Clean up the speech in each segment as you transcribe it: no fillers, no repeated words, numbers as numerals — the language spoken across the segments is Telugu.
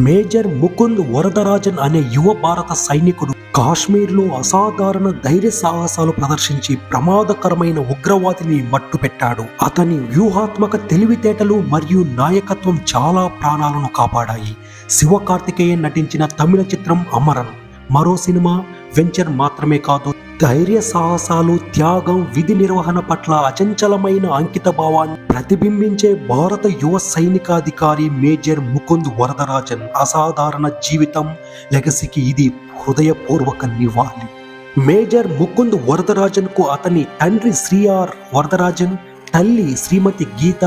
మేజర్ ముకుంద్ వరదరాజన్ అనే యువ భారత సైనికుడు కాశ్మీర్లో అసాధారణ ధైర్య సాహసాలు ప్రదర్శించి ప్రమాదకరమైన ఉగ్రవాదిని మట్టుపెట్టాడు. అతని వ్యూహాత్మక తెలివితేటలు మరియు నాయకత్వం చాలా ప్రాణాలను కాపాడాయి. శివకార్తికేయన్ నటించిన తమిళ చిత్రం అమరన్ మరో సినిమా వెంచర్ మాత్రమే కాదు, ధైర్య సాహసాలు, త్యాగం, విధి నిర్వహణ పట్ల అచంచలమైన అంకిత భావాన్ని ప్రతిబింబించే భారత యువ సైనికాధికారి మేజర్ ముకుంద్ వరదరాజన్ అసాధారణ జీవితం లెగసీకి ఇది హృదయపూర్వక నివాళి. మేజర్ ముకుంద్ వరదరాజన్ కు అతని తండ్రి శ్రీ ఆర్ వరదరాజన్, తల్లి శ్రీమతి గీత,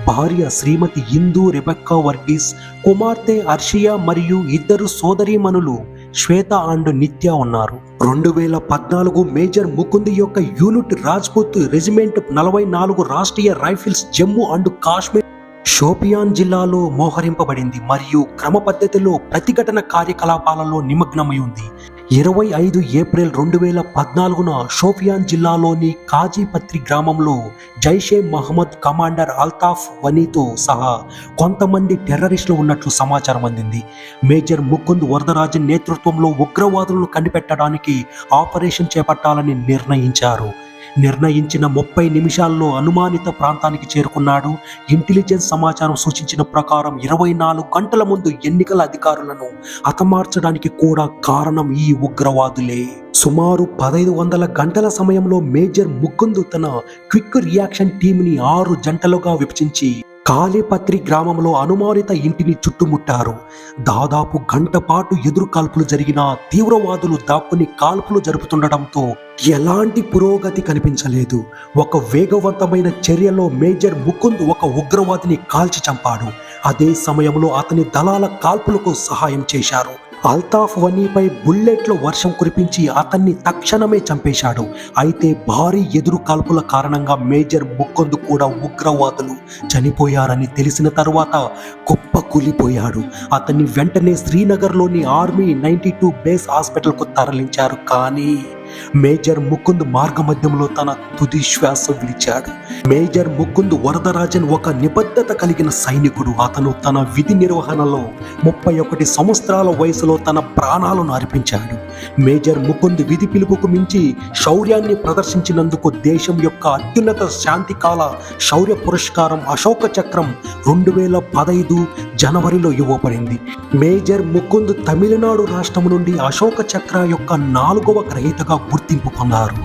భార్య శ్రీమతి ఇందు రెబెక్కా వర్గీస్, కుమార్తె అర్షియా మరియు ఇద్దరు సోదరీమణులు శ్వేత అండ్ నిత్య ఉన్నారు. 2014 మేజర్ ముకుంద్ యొక్క unit Rajput regiment 44 Rashtriya rifles Jammu and Kashmir Shopian జిల్లాలో మోహరింపబడింది మరియు క్రమ పద్ధతిలో ప్రతిఘటన కార్యకలాపాలలో నిమగ్నమై ఉంది. 25 ఏప్రిల్ 2014న షోపియాన్ జిల్లాలోని కాజీపత్రి గ్రామంలో జైషే మహమ్మద్ కమాండర్ అల్తాఫ్ వనీతో సహా కొంతమంది టెర్రరిస్టులు ఉన్నట్లు సమాచారం అందింది. మేజర్ ముకుంద్ వరదరాజన్ నేతృత్వంలో ఉగ్రవాదులను కనిపెట్టడానికి ఆపరేషన్ చేపట్టాలని నిర్ణయించిన 30 నిమిషాల్లో అనుమానిత ప్రాంతానికి చేరుకున్నాడు. ఇంటెలిజెన్స్ సమాచారం సూచించిన ప్రకారం 24 గంటల ముందు ఎన్నికల అధికారులను హతమార్చడానికి కూడా కారణం ఈ ఉగ్రవాదులే. సుమారు 1500 గంటల సమయంలో మేజర్ ముకుంద్ తన క్విక్ రియాక్షన్ టీంని 6 జంటలుగా విభజించి కాళీపత్రి గ్రామంలో అనుమానిత ఇంటిని చుట్టుముట్టారు. దాదాపు గంట పాటు ఎదురు కాల్పులు జరిగిన తీవ్రవాదులు దాక్కుని కాల్పులు జరుపుతుండటంతో ఎలాంటి పురోగతి కనిపించలేదు. ఒక వేగవంతమైన చర్యలో మేజర్ ముకుంద్ ఒక ఉగ్రవాదిని కాల్చి చంపాడు. అదే సమయంలో అతని దళాల కాల్పులకు సహాయం చేశారు. అల్తాఫ్ వనీపై బుల్లెట్ల వర్షం కురిపించి అతన్ని తక్షణమే చంపేశాడు. అయితే భారీ ఎదురు కాల్పుల కారణంగా మేజర్ ముకుంద్ కూడా ఉగ్రవాదులు చనిపోయారని తెలిసిన తర్వాత కుప్పకూలిపోయాడు. అతన్ని వెంటనే శ్రీనగర్లోని ఆర్మీ 92 బేస్ హాస్పిటల్కు తరలించారు. కానీ మేజర్ ముకుంద్ మార్గమధ్యంలో తన తుది శ్వాస విడిచాడు. మేజర్ ముకుంద్ వరదరాజన్ ఒక నిబద్ధత కలిగిన సైనికుడు. అతను తన విధి నిర్వహణలో 31 సంవత్సరాల వయసులో తన ప్రాణాలను అర్పించాడు. మేజర్ ముకుంద్ విధి పిలుపుకు మించి శౌర్యాన్ని ప్రదర్శించినందుకు దేశం యొక్క అత్యున్నత శాంతికాల శౌర్య పురస్కారం అశోక చక్రం 2015 జనవరిలో ఇవ్వబడింది. మేజర్ ముకుంద్ తమిళనాడు రాష్ట్రం నుండి అశోక చక్ర యొక్క 4వ గ్రహీతగా గుర్తింపు పొందారు.